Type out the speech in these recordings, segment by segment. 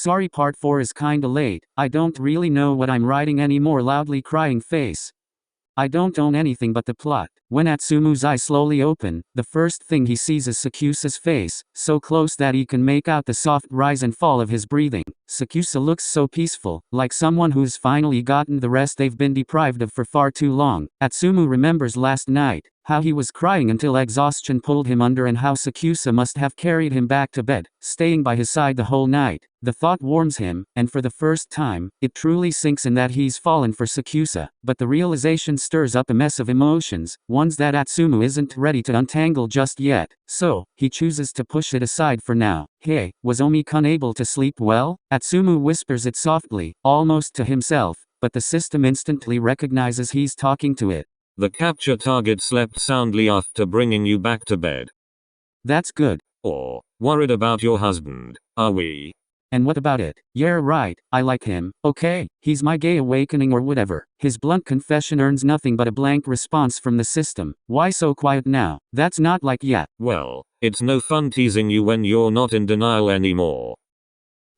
Sorry, part 4 is kinda late. I don't really know what I'm writing anymore. Loudly crying face. I don't own anything but the plot. When Atsumu's eyes slowly open, the first thing he sees is Sakusa's face, so close that he can make out the soft rise and fall of his breathing. Sakusa looks so peaceful, like someone who's finally gotten the rest they've been deprived of for far too long. Atsumu remembers last night, how he was crying until exhaustion pulled him under, and how Sakusa must have carried him back to bed, staying by his side the whole night. The thought warms him, and for the first time, it truly sinks in that he's fallen for Sakusa. But the realization stirs up a mess of emotions, ones that Atsumu isn't ready to untangle just yet, so he chooses to push it aside for now. Hey, was Omi-kun able to sleep well? Atsumu whispers it softly, almost to himself, but the system instantly recognizes he's talking to it. The capture target slept soundly after bringing you back to bed. That's good. Or, worried about your husband, are we? And what about it? Yeah, right, I like him. Okay, he's my gay awakening or whatever. His blunt confession earns nothing but a blank response from the system. Why so quiet now? That's not like yeah. Well, it's no fun teasing you when you're not in denial anymore.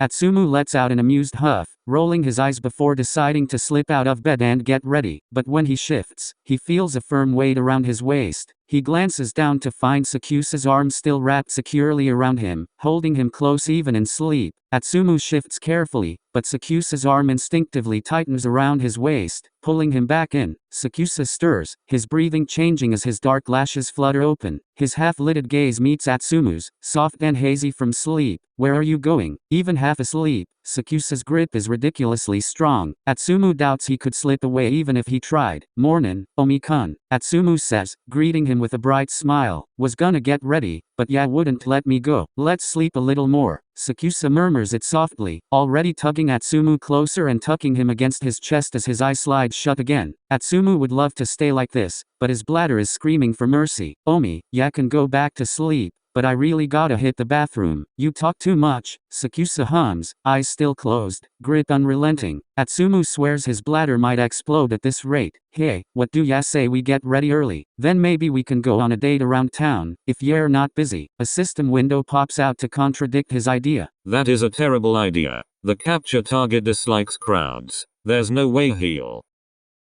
Atsumu lets out an amused huff, rolling his eyes before deciding to slip out of bed and get ready. But when he shifts, he feels a firm weight around his waist. He glances down to find Sakusa's arms still wrapped securely around him, holding him close even in sleep. Atsumu shifts carefully, but Sakusa's arm instinctively tightens around his waist, pulling him back in. Sakusa stirs, his breathing changing as his dark lashes flutter open. His half-lidded gaze meets Atsumu's, soft and hazy from sleep. Where are you going? Even half asleep, Sakusa's grip is ridiculously strong. Atsumu doubts he could slip away even if he tried. Mornin', Omi-kun, Atsumu says, greeting him with a bright smile. Was gonna get ready, but ya wouldn't let me go. Let's sleep a little more. Sakusa murmurs it softly, already tugging Atsumu closer and tucking him against his chest as his eyes slide shut again. Atsumu would love to stay like this, but his bladder is screaming for mercy. Omi, ya can go back to sleep, but I really gotta hit the bathroom. You talk too much, Sakusa hums, eyes still closed, grip unrelenting. Atsumu swears his bladder might explode at this rate. Hey, what do ya say we get ready early? Then maybe we can go on a date around town, if you're not busy. A system window pops out to contradict his idea. That is a terrible idea. The capture target dislikes crowds. There's no way he'll.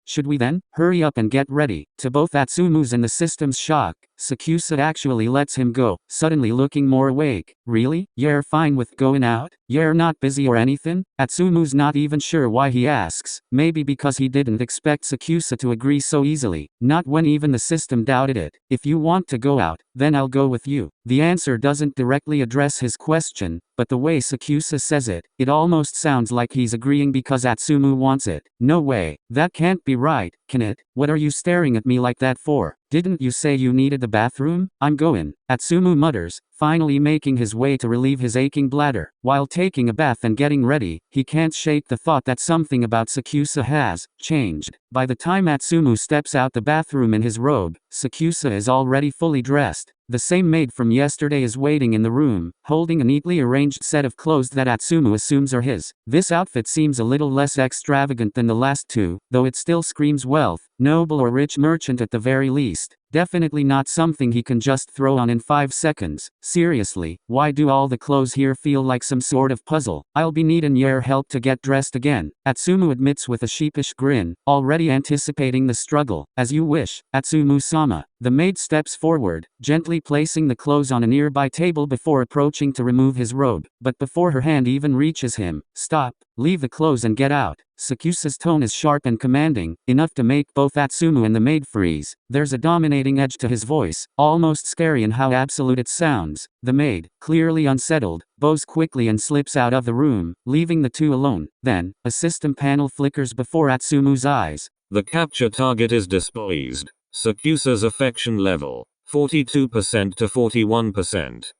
Should we then? Hurry up and get ready. To both Atsumu's and the system's shock, Sakusa actually lets him go, suddenly looking more awake. Really? You're fine with going out? You're not busy or anything? Atsumu's not even sure why he asks, maybe because he didn't expect Sakusa to agree so easily, not when even the system doubted it. If you want to go out, then I'll go with you. The answer doesn't directly address his question, but the way Sakusa says it, it almost sounds like he's agreeing because Atsumu wants it. No way, that can't be right, can it? What are you staring at me like that for? Didn't you say you needed the bathroom? I'm going, Atsumu mutters, finally making his way to relieve his aching bladder. While taking a bath and getting ready, he can't shake the thought that something about Sakusa has changed. By the time Atsumu steps out the bathroom in his robe, Sakusa is already fully dressed. The same maid from yesterday is waiting in the room, holding a neatly arranged set of clothes that Atsumu assumes are his. This outfit seems a little less extravagant than the last two, though it still screams wealth, noble or rich merchant at the very least. Definitely not something he can just throw on in 5 seconds. Seriously, why do all the clothes here feel like some sort of puzzle? I'll be needin' your help to get dressed again, Atsumu admits with a sheepish grin, already anticipating the struggle. As you wish, Atsumu-sama. The maid steps forward, gently placing the clothes on a nearby table before approaching to remove his robe. But before her hand even reaches him, stop, leave the clothes and get out. Sakusa's tone is sharp and commanding, enough to make both Atsumu and the maid freeze. There's a dominating edge to his voice, almost scary in how absolute it sounds. The maid, clearly unsettled, bows quickly and slips out of the room, leaving the two alone. Then, a system panel flickers before Atsumu's eyes. The capture target is displeased. Sakusa's affection level, 42% to 41%.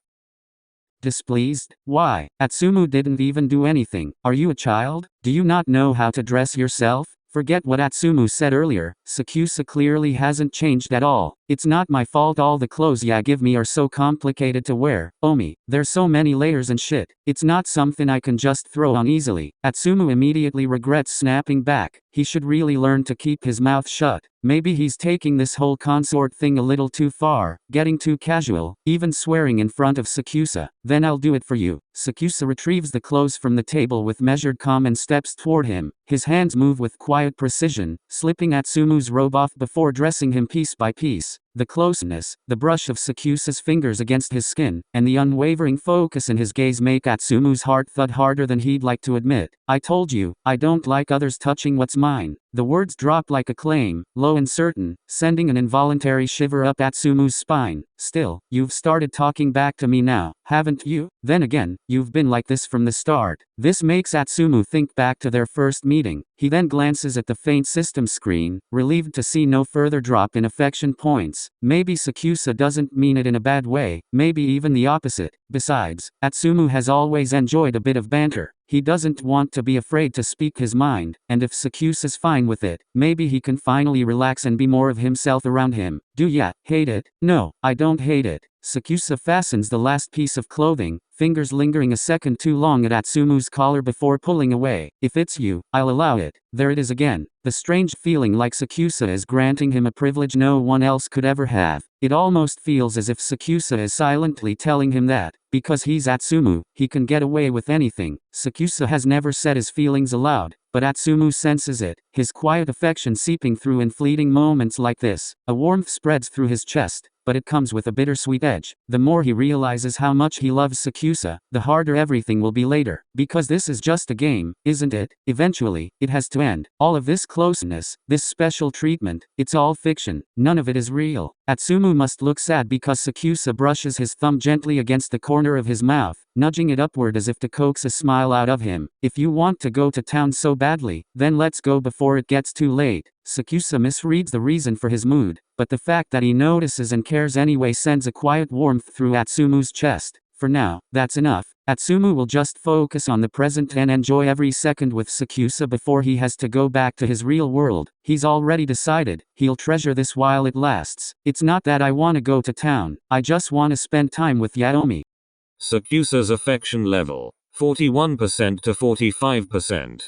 Displeased? Why? Atsumu didn't even do anything. Are you a child? Do you not know how to dress yourself? Forget what Atsumu said earlier, Sakusa clearly hasn't changed at all. It's not my fault all the clothes ya give me are so complicated to wear, Omi. There's so many layers and shit. It's not something I can just throw on easily. Atsumu immediately regrets snapping back. He should really learn to keep his mouth shut. maybe he's taking this whole consort thing a little too far, getting too casual, even swearing in front of Sakusa. Then I'll do it for you. Sakusa retrieves the clothes from the table with measured calm and steps toward him. His hands move with quiet precision, slipping Atsumu's robe off before dressing him piece by piece. The closeness, the brush of Sakusa's fingers against his skin, and the unwavering focus in his gaze make Atsumu's heart thud harder than he'd like to admit. I told you, I don't like others touching what's mine. The words dropped like a claim, low and certain, sending an involuntary shiver up Atsumu's spine. Still, you've started talking back to me now, haven't you? Then again, you've been like this from the start. This makes Atsumu think back to their first meeting. He then glances at the faint system screen, relieved to see no further drop in affection points. Maybe Sakusa doesn't mean it in a bad way, maybe even the opposite. Besides, Atsumu has always enjoyed a bit of banter. He doesn't want to be afraid to speak his mind, and if Sakusa's fine with it, maybe he can finally relax and be more of himself around him. Do ya hate it? No, I don't hate it. Sakusa fastens the last piece of clothing, fingers lingering a second too long at Atsumu's collar before pulling away. If it's you, I'll allow it. There it is again. The strange feeling like Sakusa is granting him a privilege no one else could ever have. It almost feels as if Sakusa is silently telling him that, because he's Atsumu, he can get away with anything. Sakusa has never said his feelings aloud, but Atsumu senses it, his quiet affection seeping through in fleeting moments like this. A warmth spreads through his chest, but it comes with a bittersweet edge. The more he realizes how much he loves Sakusa, the harder everything will be later. Because this is just a game, isn't it? Eventually, it has to end. All of this closeness, this special treatment, it's all fiction. None of it is real. Atsumu must look sad because Sakusa brushes his thumb gently against the corner of his mouth, nudging it upward as if to coax a smile out of him. If you want to go to town so badly, then let's go before it gets too late. Sakusa misreads the reason for his mood, but the fact that he notices and cares anyway sends a quiet warmth through Atsumu's chest. For now, that's enough. Atsumu will just focus on the present and enjoy every second with Sakusa before he has to go back to his real world. He's already decided, he'll treasure this while it lasts. It's not that I want to go to town, I just want to spend time with Yaomi. Sakusa's affection level, 41% to 45%.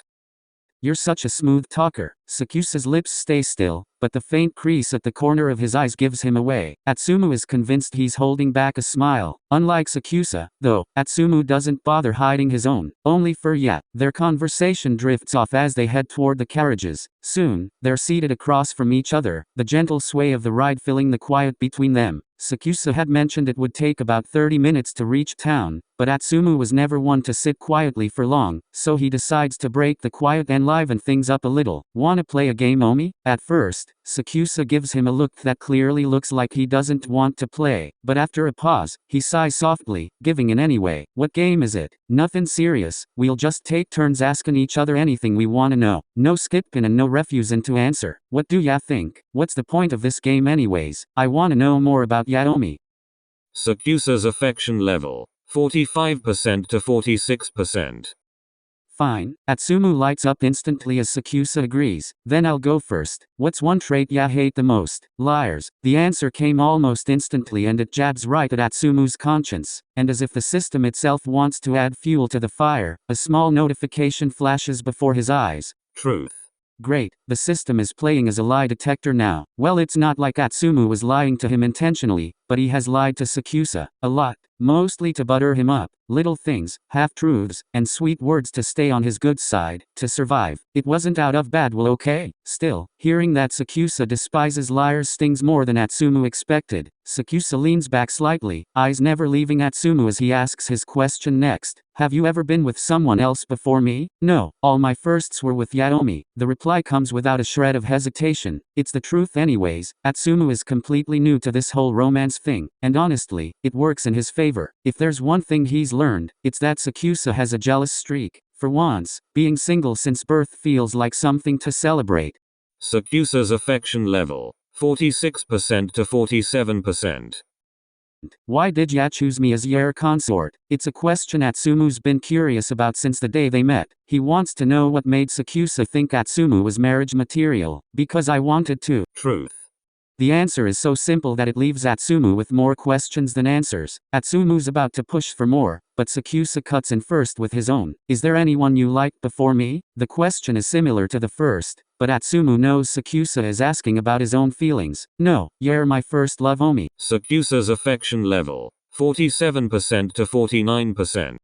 You're such a smooth talker. Sakusa's lips stay still, but the faint crease at the corner of his eyes gives him away. Atsumu is convinced he's holding back a smile. Unlike Sakusa, though, Atsumu doesn't bother hiding his own. Only for Yat. Their conversation drifts off as they head toward the carriages. Soon, they're seated across from each other, the gentle sway of the ride filling the quiet between them. Sakusa had mentioned it would take about 30 minutes to reach town, but Atsumu was never one to sit quietly for long, so he decides to break the quiet and liven things up a little. Wanna play a game, Omi? At first, Sakusa gives him a look that clearly looks like he doesn't want to play, but after a pause, he sighs softly, giving in anyway. What game is it? Nothing serious, we'll just take turns asking each other anything we wanna know. No skipping and no refusing to answer. What do ya think? What's the point of this game anyways? I wanna know more about Yaomi. Sakusa's affection level, 45% to 46%. Fine. Atsumu lights up instantly as Sakusa agrees. Then I'll go first. What's one trait ya hate the most? Liars. The answer came almost instantly and it jabs right at Atsumu's conscience. And as if the system itself wants to add fuel to the fire, a small notification flashes before his eyes. Truth. Great, the system is playing as a lie detector now. Well, it's not like Atsumu was lying to him intentionally, but he has lied to Sakusa. A lot. Mostly to butter him up. Little things, half-truths, and sweet words to stay on his good side, to survive. It wasn't out of bad will, okay? Still, hearing that Sakusa despises liars stings more than Atsumu expected. Sakusa leans back slightly, eyes never leaving Atsumu as he asks his question next. Have you ever been with someone else before me? No, all my firsts were with Yaomi. The reply comes without a shred of hesitation. It's the truth anyways. Atsumu is completely new to this whole romance thing, and honestly, it works in his favor. If there's one thing he's learned, it's that Sakusa has a jealous streak. For once, being single since birth feels like something to celebrate. Sakusa's affection level, 46% to 47%. Why did ya choose me as your consort? It's a question Atsumu's been curious about since the day they met. He wants to know what made Sakusa think Atsumu was marriage material. Because I wanted to. Truth. The answer is so simple that it leaves Atsumu with more questions than answers. Atsumu's about to push for more, but Sakusa cuts in first with his own. Is there anyone you liked before me? The question is similar to the first, but Atsumu knows Sakusa is asking about his own feelings. No, you're my first love, Omi. Sakusa's affection level, 47% to 49%.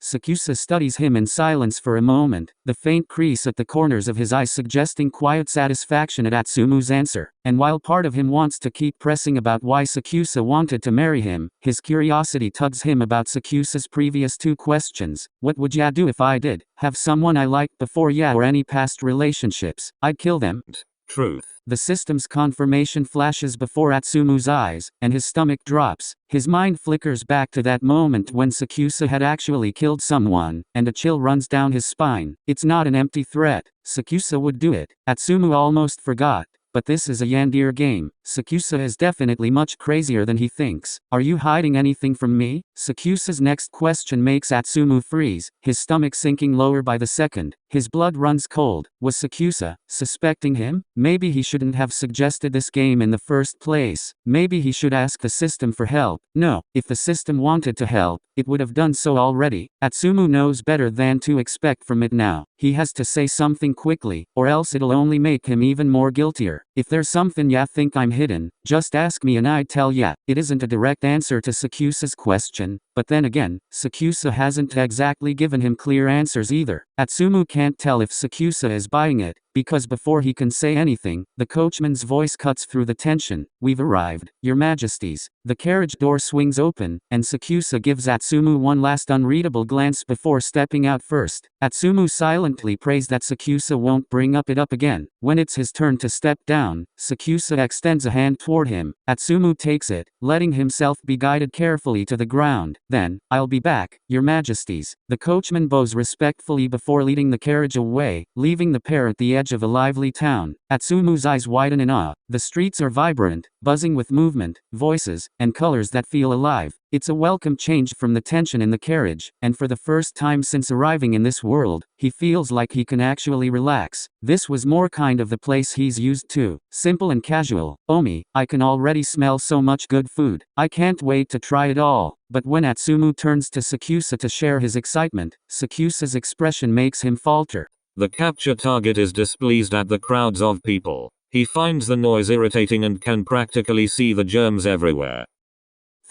Sakusa studies him in silence for a moment, the faint crease at the corners of his eyes suggesting quiet satisfaction at Atsumu's answer. And while part of him wants to keep pressing about why Sakusa wanted to marry him, his curiosity tugs him about Sakusa's previous two questions. What would ya do if I did have someone I liked before ya or any past relationships? I'd kill them. Truth. The system's confirmation flashes before Atsumu's eyes, and his stomach drops. His mind flickers back to that moment when Sakusa had actually killed someone, and a chill runs down his spine. It's not an empty threat. Sakusa would do it. Atsumu almost forgot. But this is a Yandere game. Sakusa is definitely much crazier than he thinks. Are you hiding anything from me? Sakusa's next question makes Atsumu freeze, his stomach sinking lower by the second. His blood runs cold. Was Sakusa suspecting him? Maybe he shouldn't have suggested this game in the first place. Maybe he should ask the system for help. No, if the system wanted to help, it would have done so already. Atsumu knows better than to expect from it now. He has to say something quickly, or else it'll only make him even more guiltier. If there's something ya think I'm hidden, just ask me and I'd tell ya. It isn't a direct answer to Sakusa's question, but then again, Sakusa hasn't exactly given him clear answers either. Atsumu can't tell if Sakusa is buying it, because before he can say anything, the coachman's voice cuts through the tension. We've arrived, Your Majesties. The carriage door swings open, and Sakusa gives Atsumu one last unreadable glance before stepping out first. Atsumu silently prays that Sakusa won't bring it up again. When it's his turn to step down, Sakusa extends a hand toward him. Atsumu takes it, letting himself be guided carefully to the ground. Then, I'll be back, Your Majesties. The coachman bows respectfully before leading the carriage away, leaving the pair at the edge of a lively town. Atsumu's eyes widen in awe. The streets are vibrant, buzzing with movement, voices, and colors that feel alive. It's a welcome change from the tension in the carriage, and for the first time since arriving in this world, he feels like he can actually relax. This was more kind of the place he's used to. Simple and casual. Omi, I can already smell so much good food. I can't wait to try it all. But when Atsumu turns to Sakusa to share his excitement, Sakusa's expression makes him falter. The capture target is displeased at the crowds of people. He finds the noise irritating and can practically see the germs everywhere.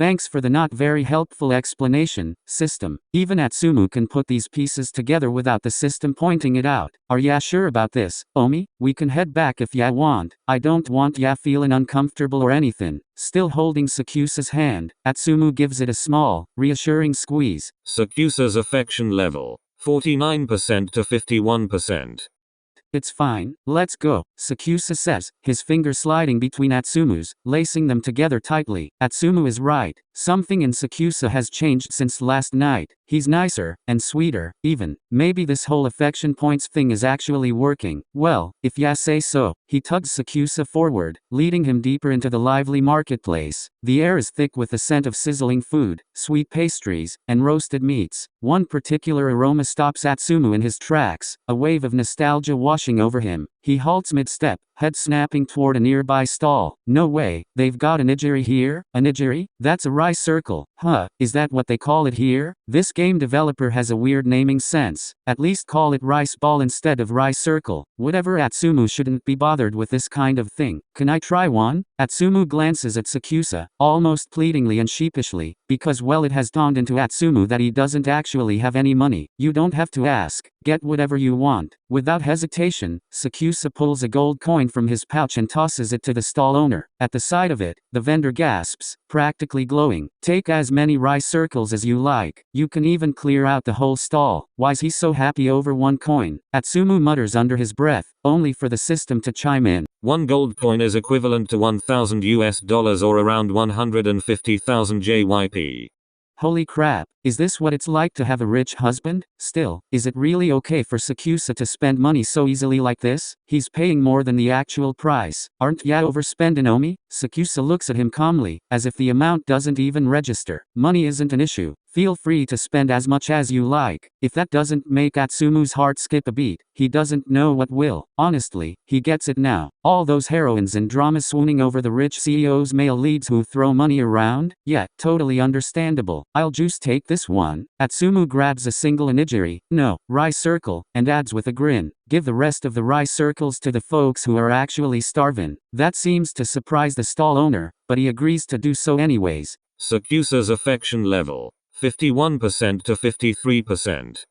Thanks for the not very helpful explanation, system. Even Atsumu can put these pieces together without the system pointing it out. Are ya sure about this, Omi? We can head back if ya want. I don't want ya feeling uncomfortable or anything. Still holding Sakusa's hand, Atsumu gives it a small, reassuring squeeze. Sakusa's affection level, 49% to 51%. It's fine, let's go, Sakusa says, his finger sliding between Atsumu's, lacing them together tightly. Atsumu is right. Something in Sakusa has changed since last night. He's nicer, and sweeter, even. Maybe this whole affection points thing is actually working. Well, if ya say so. He tugs Sakusa forward, leading him deeper into the lively marketplace. The air is thick with the scent of sizzling food, sweet pastries, and roasted meats. One particular aroma stops Atsumu in his tracks, a wave of nostalgia washing over him. He halts mid-step, head snapping toward a nearby stall. No way, they've got a nigiri here? A nigiri? That's a rice circle. Huh, is that what they call it here? This game developer has a weird naming sense. At least call it rice ball instead of rice circle. Whatever, Atsumu shouldn't be bothered with this kind of thing. Can I try one? Atsumu glances at Sakusa, almost pleadingly and sheepishly, because well, it has dawned into Atsumu that he doesn't actually have any money. You don't have to ask. Get whatever you want. Without hesitation, Sakusa pulls a gold coin from his pouch and tosses it to the stall owner. At the sight of it, the vendor gasps, practically glowing. Take as many rice circles as you like. You can even clear out the whole stall. Why's he so happy over one coin? Atsumu mutters under his breath, only for the system to chime in. One gold coin is equivalent to 1,000 US dollars or around 150,000 JYP. Holy crap, Is this what it's like to have a rich husband? Still, is it really okay for Sakusa to spend money so easily like this? He's paying more than the actual price. Aren't ya overspending, Omi? Sakusa looks at him calmly, as if the amount doesn't even register. Money isn't an issue. Feel free to spend as much as you like. If that doesn't make Atsumu's heart skip a beat, he doesn't know what will. Honestly, he gets it now. All those heroines in dramas swooning over the rich CEO's male leads who throw money around? Yeah, totally understandable. I'll just take this one. Atsumu grabs a single onigiri, no, rice circle, and adds with a grin, give the rest of the rice circles to the folks who are actually starving. That seems to surprise the stall owner, but he agrees to do so anyways. Sakusa's affection level, 51% to 53%.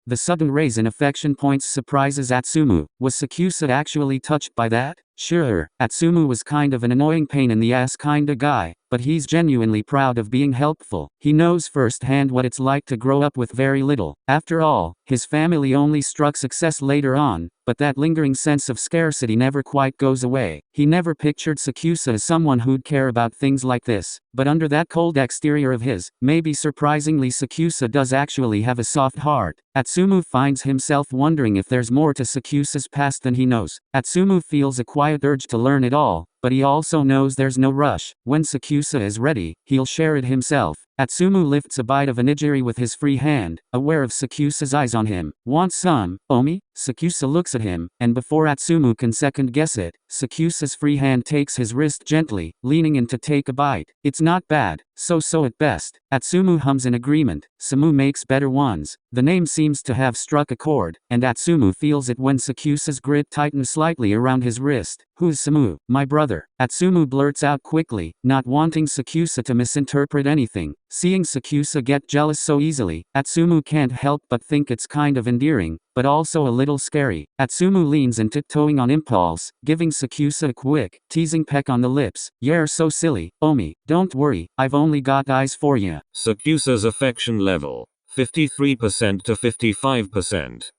The sudden raise in affection points surprises Atsumu. Was Sakusa actually touched by that? Sure, Atsumu was kind of an annoying pain in the ass kinda guy, but he's genuinely proud of being helpful. He knows firsthand what it's like to grow up with very little. After all, his family only struck success later on, but that lingering sense of scarcity never quite goes away. He never pictured Sakusa as someone who'd care about things like this, but under that cold exterior of his, maybe surprisingly Sakusa does actually have a soft heart. Atsumu finds himself wondering if there's more to Sakusa's past than he knows. Atsumu feels a quiet urge to learn it all, but he also knows there's no rush. When Sakusa is ready, he'll share it himself. Atsumu lifts a bite of onigiri with his free hand, aware of Sakusa's eyes on him. Want some, Omi? Sakusa looks at him, and before Atsumu can second guess it, Sakusa's free hand takes his wrist gently, leaning in to take a bite. It's not bad, so at best. Atsumu hums in agreement. Samu makes better ones. The name seems to have struck a chord, and Atsumu feels it when Sakusa's grip tightens slightly around his wrist. Who's Samu? My brother. Atsumu blurts out quickly, not wanting Sakusa to misinterpret anything. Seeing Sakusa get jealous so easily, Atsumu can't help but think it's kind of endearing, but also a little scary. Atsumu leans in tiptoeing on impulse, giving Sakusa a quick, teasing peck on the lips. You're so silly, Omi. Don't worry, I've only got eyes for ya. Sakusa's affection level, 53% to 55%.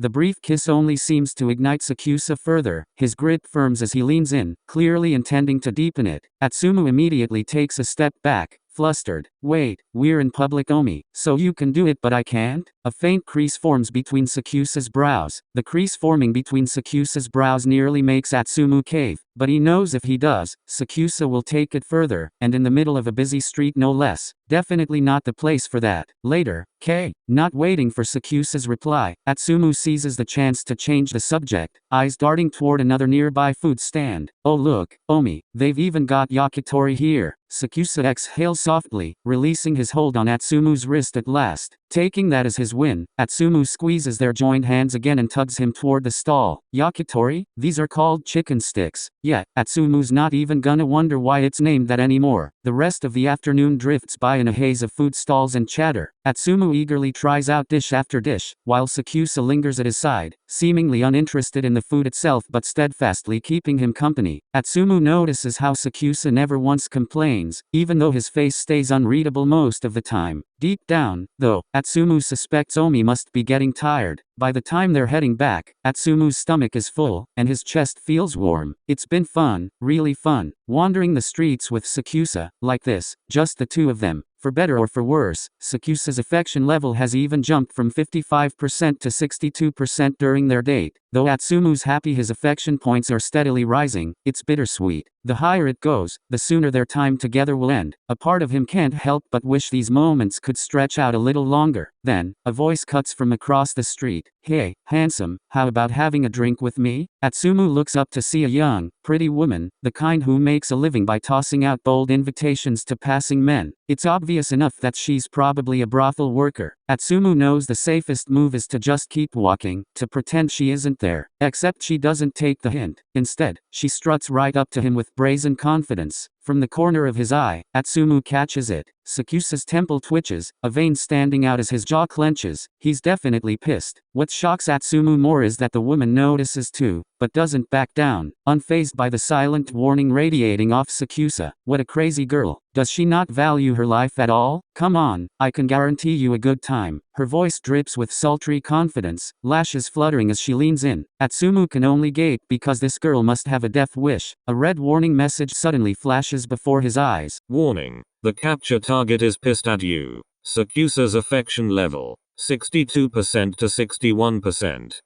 The brief kiss only seems to ignite Sakusa further. His grip firms as he leans in, clearly intending to deepen it. Atsumu immediately takes a step back, flustered. Wait, we're in public, Omi, so you can do it but I can't? A faint crease forms between Sakusa's brows. The crease forming between Sakusa's brows nearly makes Atsumu cave, but he knows if he does, Sakusa will take it further, and in the middle of a busy street no less. Definitely not the place for that. Later, not waiting for Sakusa's reply, Atsumu seizes the chance to change the subject, eyes darting toward another nearby food stand. Oh look, Omi, they've even got yakitori here. Sakusa exhales softly, releasing his hold on Atsumu's wrist at last. Taking that as his win, Atsumu squeezes their joined hands again and tugs him toward the stall. Yakitori? These are called chicken sticks. Yeah, Atsumu's not even gonna wonder why it's named that anymore. The rest of the afternoon drifts by in a haze of food stalls and chatter. Atsumu eagerly tries out dish after dish, while Sakusa lingers at his side, seemingly uninterested in the food itself but steadfastly keeping him company. Atsumu notices how Sakusa never once complains, even though his face stays unreadable most of the time. Deep down, though, Atsumu suspects Omi must be getting tired. By the time they're heading back, Atsumu's stomach is full, and his chest feels warm. It's been fun, really fun, wandering the streets with Sakusa, like this, just the two of them. For better or for worse, Sakusa's affection level has even jumped from 55% to 62% during their date. Though Atsumu's happy his affection points are steadily rising, it's bittersweet. The higher it goes, the sooner their time together will end. A part of him can't help but wish these moments could stretch out a little longer. Then, a voice cuts from across the street. Hey, handsome, how about having a drink with me? Atsumu looks up to see a young, pretty woman, the kind who makes a living by tossing out bold invitations to passing men. It's obvious enough that she's probably a brothel worker. Atsumu knows the safest move is to just keep walking, to pretend she isn't there. Except she doesn't take the hint. Instead, she struts right up to him with brazen confidence. From the corner of his eye, Atsumu catches it. Sakusa's temple twitches, a vein standing out as his jaw clenches. He's definitely pissed. What shocks Atsumu more is that the woman notices too, but doesn't back down, unfazed by the silent warning radiating off Sakusa. What a crazy girl. Does she not value her life at all? Come on, I can guarantee you a good time. Her voice drips with sultry confidence, lashes fluttering as she leans in. Atsumu can only gape because this girl must have a death wish. A red warning message suddenly flashes before his eyes. Warning. The capture target is pissed at you. Sakusa's affection level, 62% to 61%.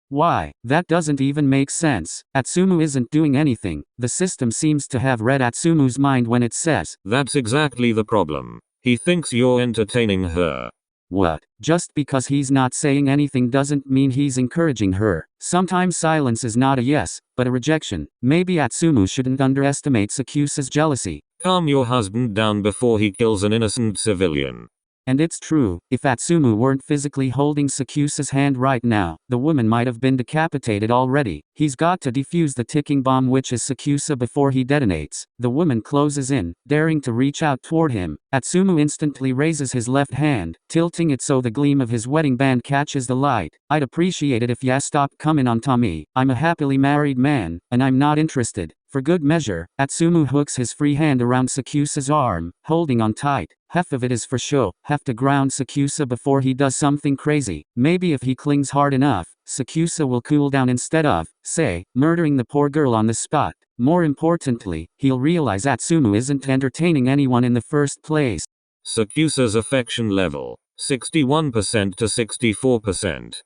Why? That doesn't even make sense. Atsumu isn't doing anything. The system seems to have read Atsumu's mind when it says, That's exactly the problem. He thinks you're entertaining her. What? Just because he's not saying anything doesn't mean he's encouraging her. Sometimes silence is not a yes, but a rejection. Maybe Atsumu shouldn't underestimate Sakusa's jealousy. Calm your husband down before he kills an innocent civilian. And it's true, if Atsumu weren't physically holding Sakusa's hand right now, the woman might have been decapitated already. He's got to defuse the ticking bomb, which is Sakusa, before he detonates. The woman closes in, daring to reach out toward him. Atsumu instantly raises his left hand, tilting it so the gleam of his wedding band catches the light. I'd appreciate it if ya stopped coming on Tommy. I'm a happily married man, and I'm not interested. For good measure, Atsumu hooks his free hand around Sakusa's arm, holding on tight. Half of it is for show, half to ground Sakusa before he does something crazy. Maybe if he clings hard enough, Sakusa will cool down instead of, say, murdering the poor girl on the spot. More importantly, he'll realize Atsumu isn't entertaining anyone in the first place. Sakusa's affection level, 61% to 64%.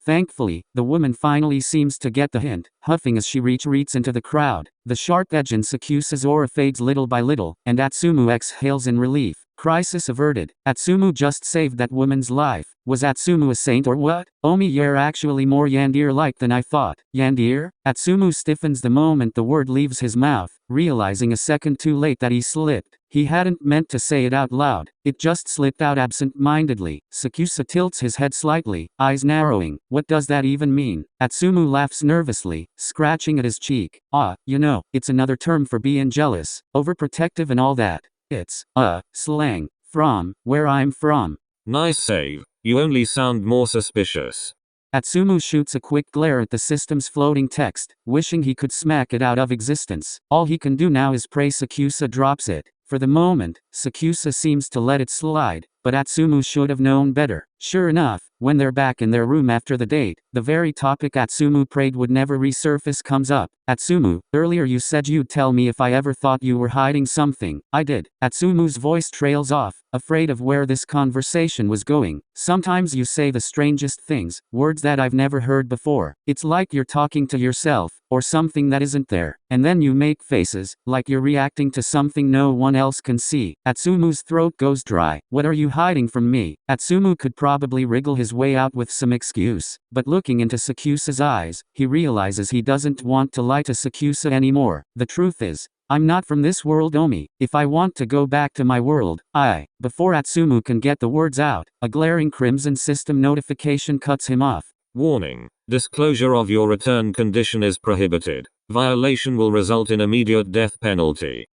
Thankfully, the woman finally seems to get the hint, huffing as she retreats into the crowd. The sharp edge in Sakusa's aura fades little by little, and Atsumu exhales in relief. Crisis averted. Atsumu just saved that woman's life. Was Atsumu a saint or what? Omi, you're actually more Yandere-like than I thought. Yandere? Atsumu stiffens the moment the word leaves his mouth, realizing a second too late that he slipped. He hadn't meant to say it out loud. It just slipped out absent-mindedly. Sakusa tilts his head slightly, eyes narrowing. What does that even mean? Atsumu laughs nervously, scratching at his cheek. You know, it's another term for being jealous, overprotective and all that. It's, slang, from, where I'm from. Nice save. You only sound more suspicious. Atsumu shoots a quick glare at the system's floating text, wishing he could smack it out of existence. All he can do now is pray Sakusa drops it. For the moment, Sakusa seems to let it slide, but Atsumu should have known better. Sure enough, when they're back in their room after the date, the very topic Atsumu prayed would never resurface comes up. Atsumu, earlier you said you'd tell me if I ever thought you were hiding something. I did. Atsumu's voice trails off, afraid of where this conversation was going. Sometimes you say the strangest things, words that I've never heard before. It's like you're talking to yourself, or something that isn't there. And then you make faces, like you're reacting to something no one else can see. Atsumu's throat goes dry. What are you hiding from me? Atsumu could probably wriggle his way out with some excuse, but looking into Sakusa's eyes, he realizes he doesn't want to lie to Sakusa anymore. The truth is, I'm not from this world, Omi. If I want to go back to my world, Before Atsumu can get the words out, a glaring crimson system notification cuts him off. Warning. Disclosure of your return condition is prohibited. Violation will result in immediate death penalty.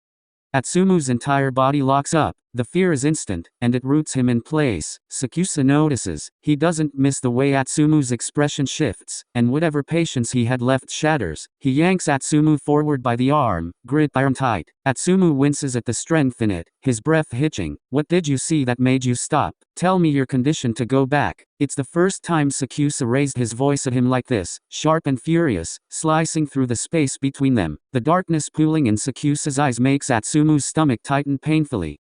Atsumu's entire body locks up. The fear is instant, and it roots him in place. Sakusa notices. He doesn't miss the way Atsumu's expression shifts, and whatever patience he had left shatters. He yanks Atsumu forward by the arm, grip iron tight. Atsumu winces at the strength in it, his breath hitching. What did you see that made you stop? Tell me your condition to go back. It's the first time Sakusa raised his voice at him like this, sharp and furious, slicing through the space between them. The darkness pooling in Sakusa's eyes makes Atsumu's stomach tighten painfully.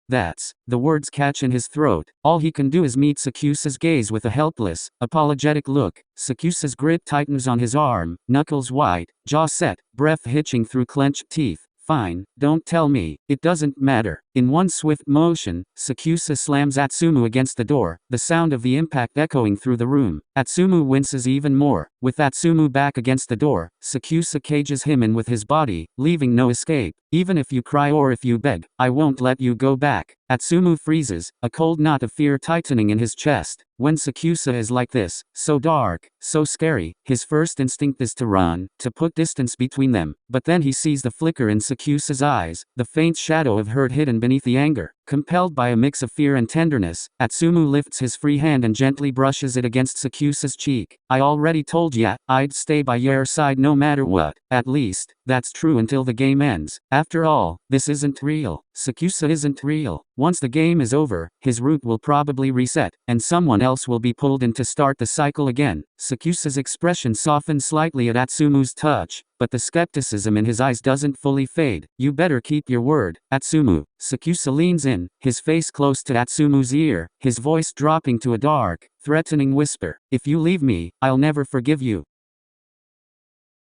The words catch in his throat. All he can do is meet Sakusa's gaze with a helpless, apologetic look. Sakusa's grip tightens on his arm, knuckles white, jaw set, breath hitching through clenched teeth. Fine, don't tell me. It doesn't matter. In one swift motion, Sakusa slams Atsumu against the door, the sound of the impact echoing through the room. Atsumu winces even more. With Atsumu back against the door, Sakusa cages him in with his body, leaving no escape. Even if you cry or if you beg, I won't let you go back. Atsumu freezes, a cold knot of fear tightening in his chest. When Sakusa is like this, so dark, so scary, his first instinct is to run, to put distance between them. But then he sees the flicker in Sakusa's eyes, the faint shadow of hurt hidden beneath the anger. Compelled by a mix of fear and tenderness, Atsumu lifts his free hand and gently brushes it against Sakusa's cheek. I already told ya, I'd stay by your side no matter what. At least, that's true until the game ends. After all, this isn't real. Sakusa isn't real. Once the game is over, his route will probably reset, and someone else will be pulled in to start the cycle again. Sakusa's expression softens slightly at Atsumu's touch. but the skepticism in his eyes doesn't fully fade. You better keep your word, Atsumu. Sakusa leans in, his face close to Atsumu's ear, his voice dropping to a dark, threatening whisper. If you leave me, I'll never forgive you.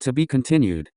To be continued.